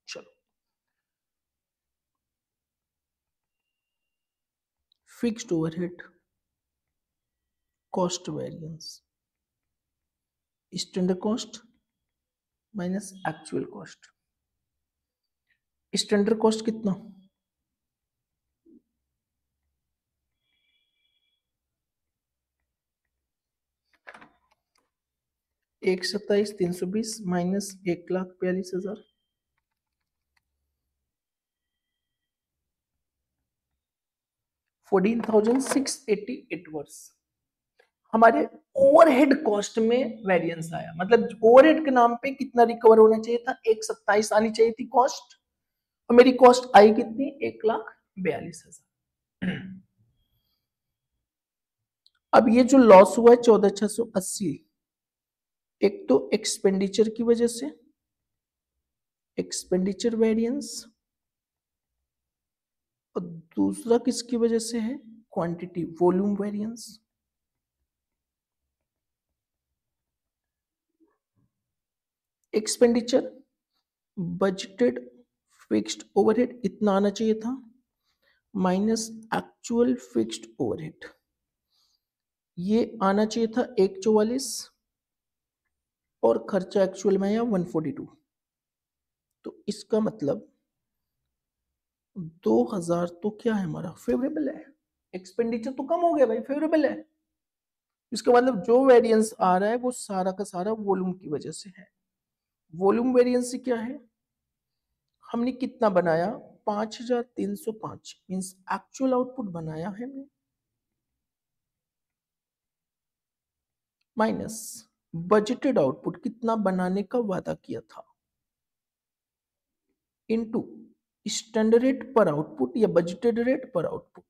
चलो fixed overhead cost variance, standard cost minus actual cost. Standard cost कितना 1,27,320 माइनस 1,42,000, 14,688 वर्स। हमारे ओवरहेड कॉस्ट में वेरिएंस आया, मतलब ओवरहेड के नाम पे कितना रिकवर होना चाहिए था 1,27 आनी चाहिए थी कॉस्ट, और मेरी कॉस्ट आई कितनी 1,42,000। अब ये जो लॉस हुआ है 14,680, एक तो एक्सपेंडिचर की वजह से, एक्सपेंडिचर वेरिएंस, और दूसरा किसकी वजह से है quantity volume variance. Expenditure budgeted fixed overhead इतना आना चाहिए था, माइनस एक्चुअल फिक्स्ड ओवरहेड ये आना चाहिए था 1,44, और खर्चा एक्चुअल में आया 142, तो इसका मतलब 2,000 तो क्या है हमारा फेवरेबल है, एक्सपेंडिचर तो कम हो गया भाई, फेवरेबल है। इसका मतलब जो वेरिएंस आ रहा है वो सारा का सारा वॉल्यूम की वजह से है। वॉल्यूम वेरिएंस क्या है हमने कितना बनाया 5305 मींस एक्चुअल आउटपुट बनाया है हमने माइनस बजटेड आउटपुट कितना बनाने का वादा किया था इनटू स्टैंडर्ड रेट पर आउटपुट या बजटेड रेट पर output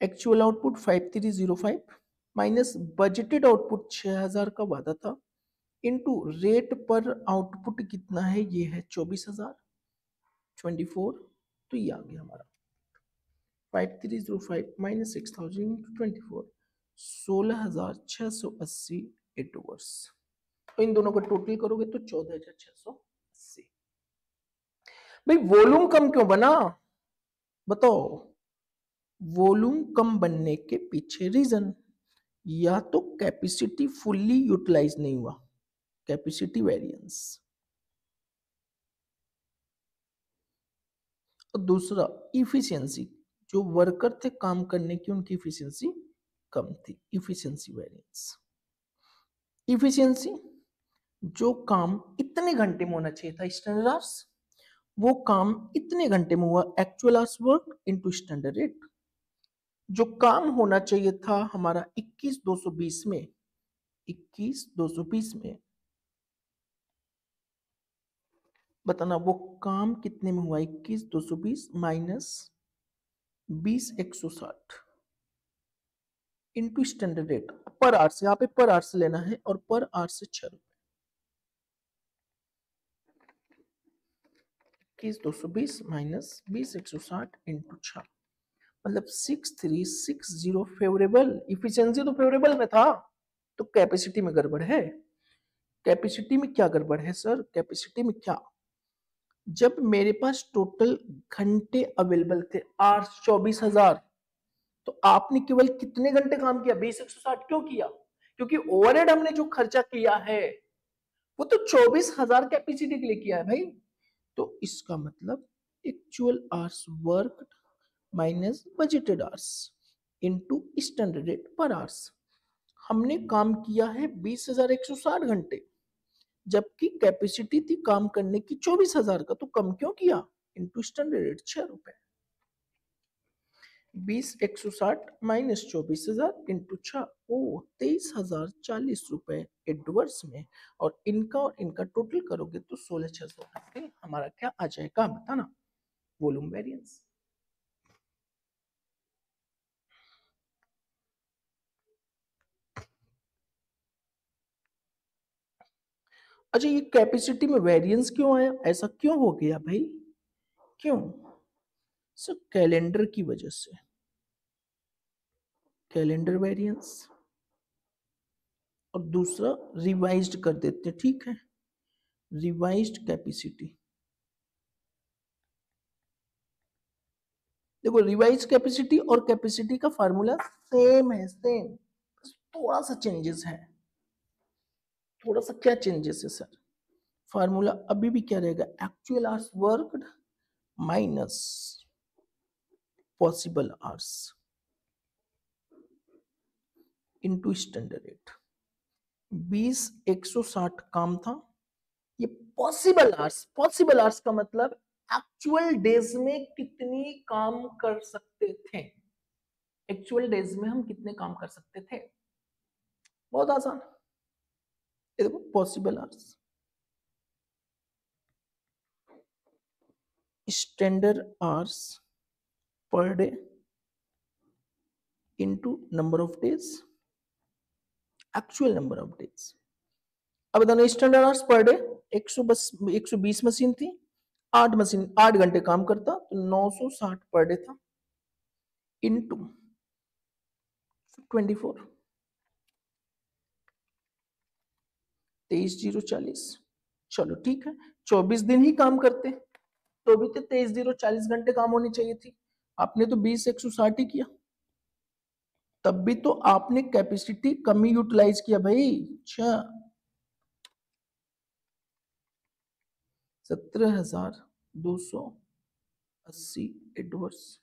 actual output 5305 minus budgeted output 6000 का वादा था इनटू रेट पर आउटपुट कितना है ये है 24000 24 तो ये आ गया हमारा 5305 माइनस 6000 इंटू 24 16680 8 आवर्स तो इन दोनों को टोटल करोगे तो 14680 भाई वॉल्यूम कम क्यों बना बताओ वॉल्यूम कम बनने के पीछे रीजन या तो कैपेसिटी फुल्ली यूटिलाइज नहीं हुआ कैपेसिटी वेरिएंस और दूसरा इफिशियंसी जो वर्कर थे काम करने की उनकी इफिशियंसी कम थी इफिशियंसी वेरिएंस इफिशियंसी जो काम इतने घंटे में होना चाहिए था स्टैंडर्ड आवर्स वो काम इतने घंटे में हुआ actual hours work into standard rate जो काम होना चाहिए था हमारा 21220 में 21220 में बताना वो काम कितने में हुआ 21220 माइनस 20160 इंटू स्टैंडर्ड रेट पर आवर्स यहाँ पे पर आवर्स लेना है और पर आवर्स से 6 रुपए 21220 माइनस 20160 इंटू 6 मतलब 6360 फेवरेबल इफिशियंसी तो फेवरेबल में था तो कैपेसिटी में गड़बड़ है कैपेसिटी में क्या गड़बड़ है सर कैपेसिटी में क्या जब मेरे पास टोटल घंटे अवेलेबल थे आवर्स 24000 तो आपने केवल कितने घंटे काम किया 20160 क्यों किया क्योंकि ओवरहेड हमने जो खर्चा किया है वो तो 24000 कैपेसिटी के लिए किया है भाई तो इसका मतलब actual hours work minus budgeted hours into standard rate पर आवर्स हमने काम किया है 20160 घंटे जबकि कैपेसिटी थी काम करने की 24000 का तो कम क्यों किया इनटू स्टैंडर्ड रेट 6 रुपए 20160 माइनस 24000 इंटू 6 ओ 23040 एडवर्स में और इनका टोटल करोगे तो 16680 हमारा क्या आ जाएगा बताना वॉल्यूम वेरिएंस अच्छा ये कैपेसिटी में वेरिएंस क्यों आया ऐसा क्यों हो गया भाई क्यों सर कैलेंडर की वजह से कैलेंडर वेरिएंस और दूसरा रिवाइज्ड कर देते हैं ठीक है रिवाइज्ड कैपेसिटी देखो रिवाइज कैपेसिटी और कैपेसिटी का फार्मूला सेम है सेम थोड़ा सा चेंजेस है थोड़ा सा क्या चेंजेस है सर फार्मूला अभी भी क्या रहेगा actual hours worked minus possible hours into standard rate 20160 काम था ये पॉसिबल आवर्स का मतलब एक्चुअल डेज में कितनी काम कर सकते थे एक्चुअल डेज में हम कितने काम कर सकते थे बहुत आसान ये देखो possible hours standard hours per day into number of days actual number of days अब बताना standard hours per day 120 machine थी 8 घंटे काम करता तो 960 पर डे था इनटू 24 23,040 चलो ठीक है 24 दिन ही काम करते तो भी तो 23,040 घंटे काम होनी चाहिए थी आपने तो 20,160 ही किया तब भी तो आपने कैपेसिटी कम ही यूटिलाइज किया भाई अच्छा 17,280 एडवर्स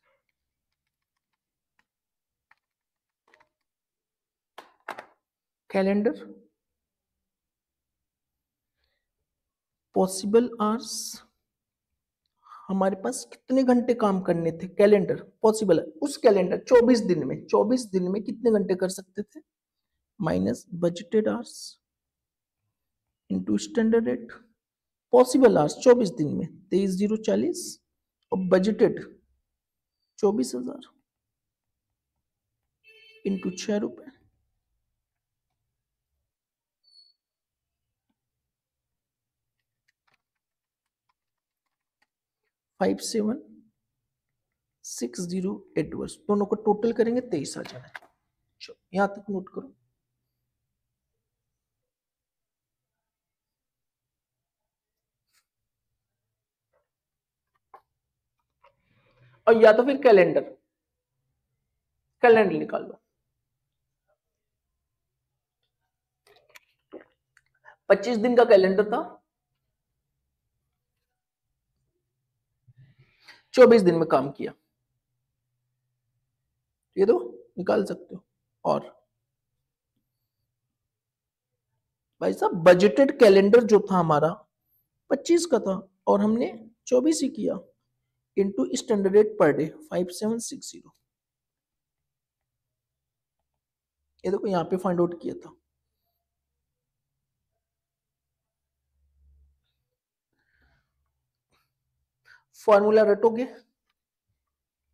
कैलेंडर पॉसिबल आवर्स हमारे पास कितने घंटे काम करने थे, कैलेंडर पॉसिबल है उस कैलेंडर 24 दिन में कितने घंटे कर सकते थे, minus budgeted hours into standard rate. Possible hours 24 दिन में 23,040 और बजटेड 24,000 इंटू 6 रुपए। 57,608 वर्ष, दोनों को टोटल करेंगे 23,000 है। चलो यहां तक नोट करो। और या तो फिर कैलेंडर कैलेंडर निकाल लो। 25 दिन का कैलेंडर था, 24 दिन में काम किया, ये दो निकाल सकते हो। और भाई साहब बजटेड कैलेंडर जो था हमारा 25 का था और हमने 24 ही किया, into standard rate per day 5760। ये देखो यहाँ पे फाइंड आउट किया था। फॉर्मूला रटोगे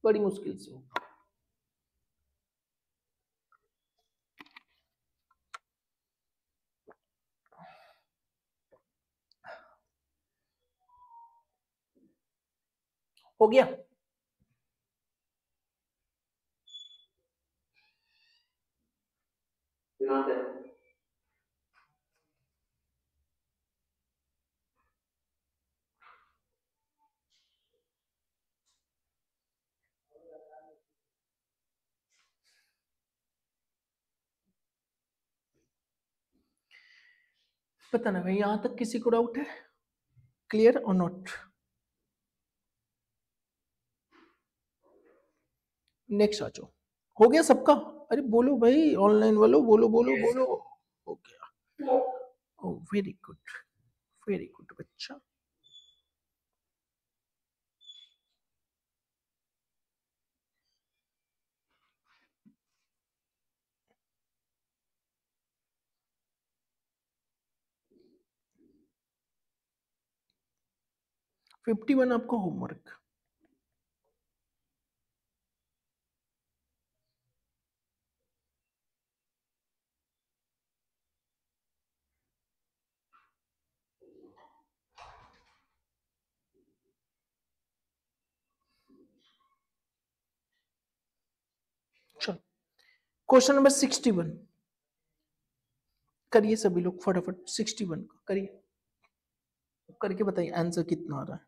बड़ी मुश्किल से होगा। हो गया। पता ना भाई यहां तक किसी को डाउट है, क्लियर और नॉट। नेक्स्ट आ जाओ। हो गया सबका? अरे बोलो भाई ऑनलाइन वालों, बोलो बोलो बोलो। हो गया। ओ वेरी गुड, वेरी गुड बच्चा। । 51 आपका होमवर्क। चलो क्वेश्चन नंबर 61 करिए सभी लोग फटाफट। 61 का करिए, करके बताइए आंसर कितना आ रहा है।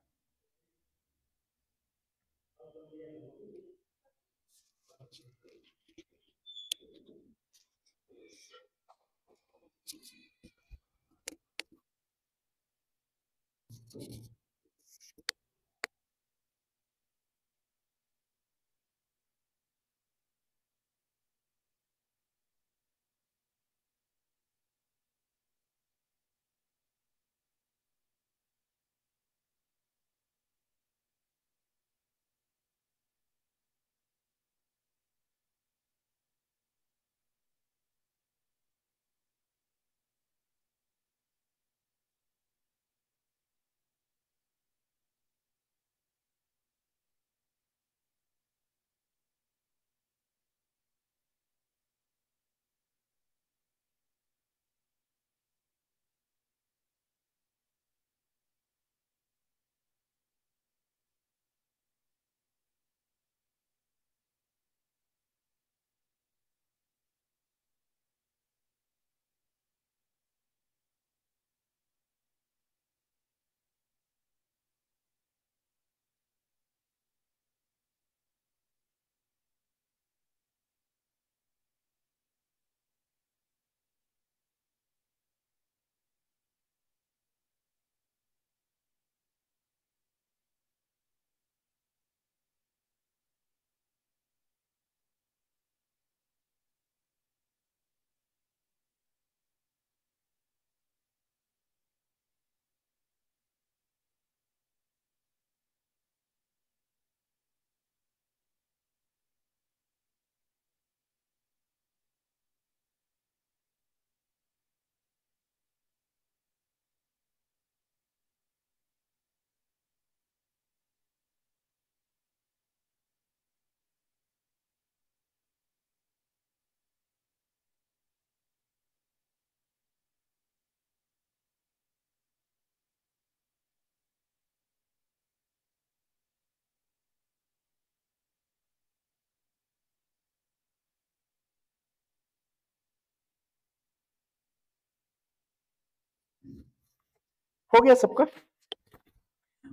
हो गया सबका?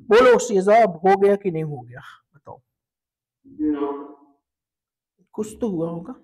बोलो शेजाब, हो गया कि नहीं हो गया, बताओ। नो। कुछ तो हुआ होगा।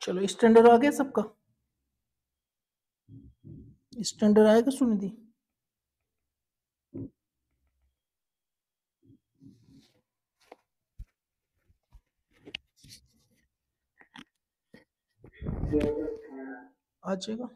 चलो स्टैंडर्ड आ गया सबका? स्टैंडर्ड आएगा सुनिधि? आ जाएगा।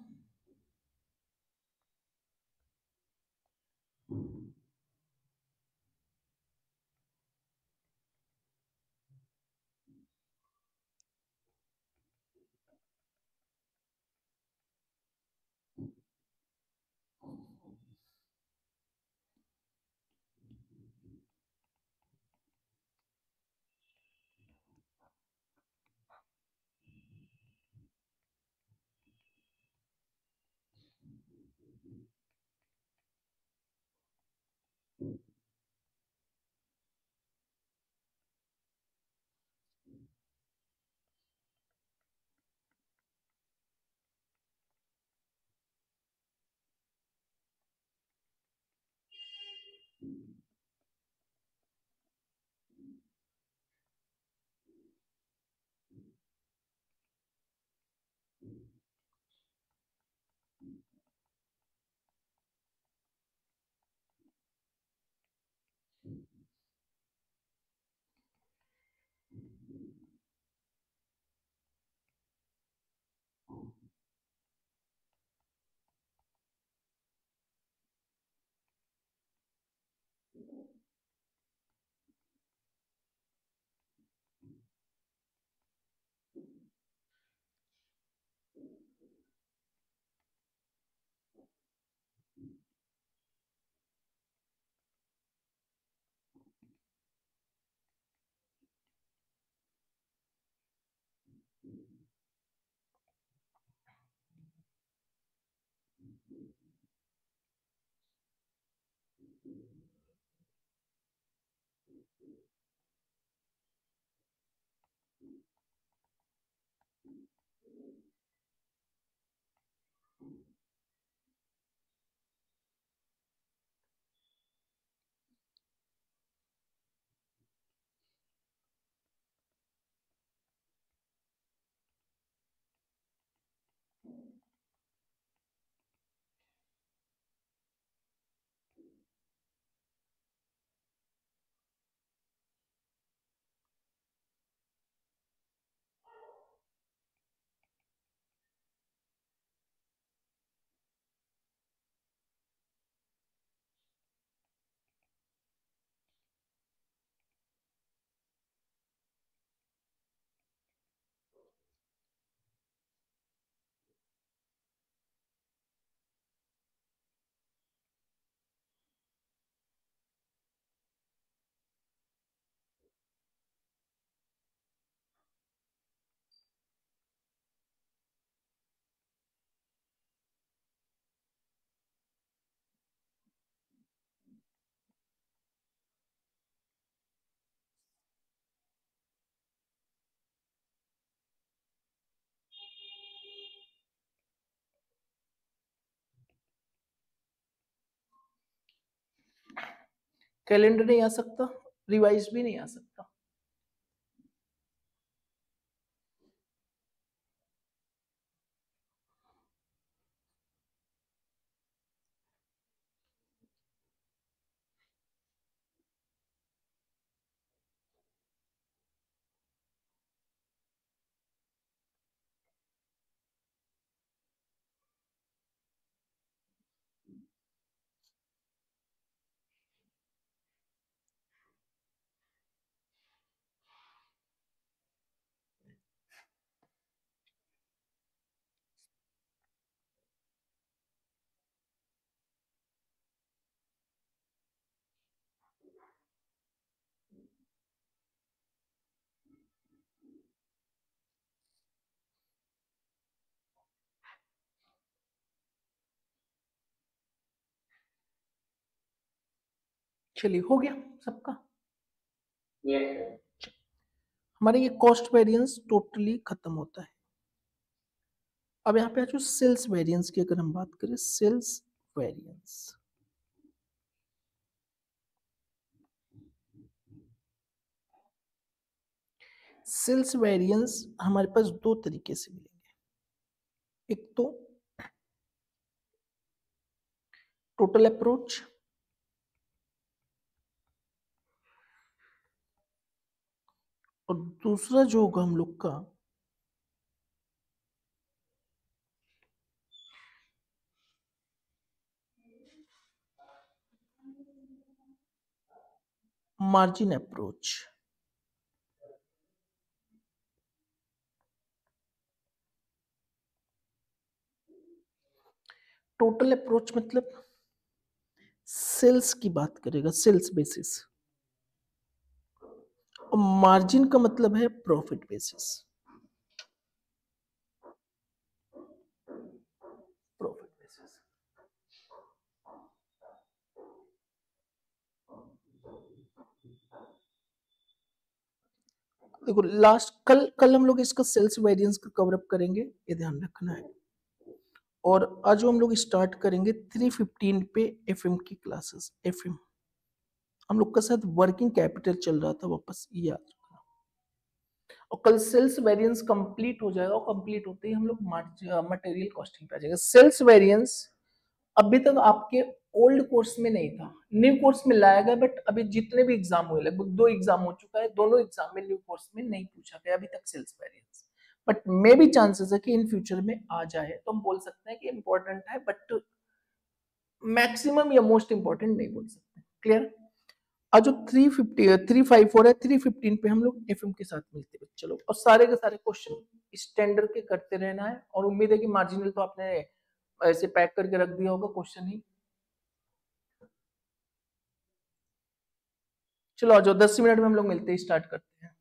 कैलेंडर नहीं आ सकता, रिवाइज भी नहीं आ सकता। चलिए, हो गया सबका। यस। हमारे ये कॉस्ट वेरिएंस टोटली खत्म होता है। अब यहाँ पे जो सेल्स वेरिएंस की अगर हम बात करें, सेल्स वेरिएंस, सेल्स वेरिएंस हमारे पास दो तरीके से मिलेंगे। एक तो टोटल अप्रोच, और दूसरा जो होगा हम लोग का मार्जिन अप्रोच। टोटल अप्रोच मतलब सेल्स की बात करेगा, सेल्स बेसिस, और मार्जिन का मतलब है प्रॉफिट बेसिस। Profit basis. देखो, लास्ट कल हम लोग इसका सेल्स वेरिएंस का कवर अप करेंगे, ये ध्यान रखना है। और आज हम लोग स्टार्ट करेंगे 3:15 पे एफएम की क्लासेस। एफएम हम लोग का साथ वर्किंग कैपिटल चल रहा था, वापस ये याद रखना। और कल सेल्स वेरिएंस कंप्लीट हो जाएगा, और कंप्लीट होते ही हम लोग मटेरियल कॉस्टिंग पे आ जाएंगे। सेल्स वेरिएंस अभी तक आपके ओल्ड कोर्स में नहीं था, न्यू कोर्स में लाया गया, बट अभी जितने भी एग्जाम हुए, लगभग 2 एग्जाम हो चुका है, दोनों एग्जाम में न्यू कोर्स में नहीं पूछा गया अभी तक सेल्स वेरिएंस। बट मे भी चांसेस है कि इन फ्यूचर में आ जाए, तो हम बोल सकते हैं कि इंपॉर्टेंट है, बट मैक्सिमम या मोस्ट इंपॉर्टेंट नहीं बोल सकते। क्लियर? आज जो 354 है, 3:15 पे हम लोग एफएम के साथ मिलते हैं। चलो, और सारे के सारे क्वेश्चन स्टैंडर्ड के करते रहना है, और उम्मीद है कि मार्जिनल तो आपने ऐसे पैक करके रख दिया होगा क्वेश्चन ही। चलो आ जाओ, 10 मिनट में हम लोग मिलते हैं, स्टार्ट करते हैं।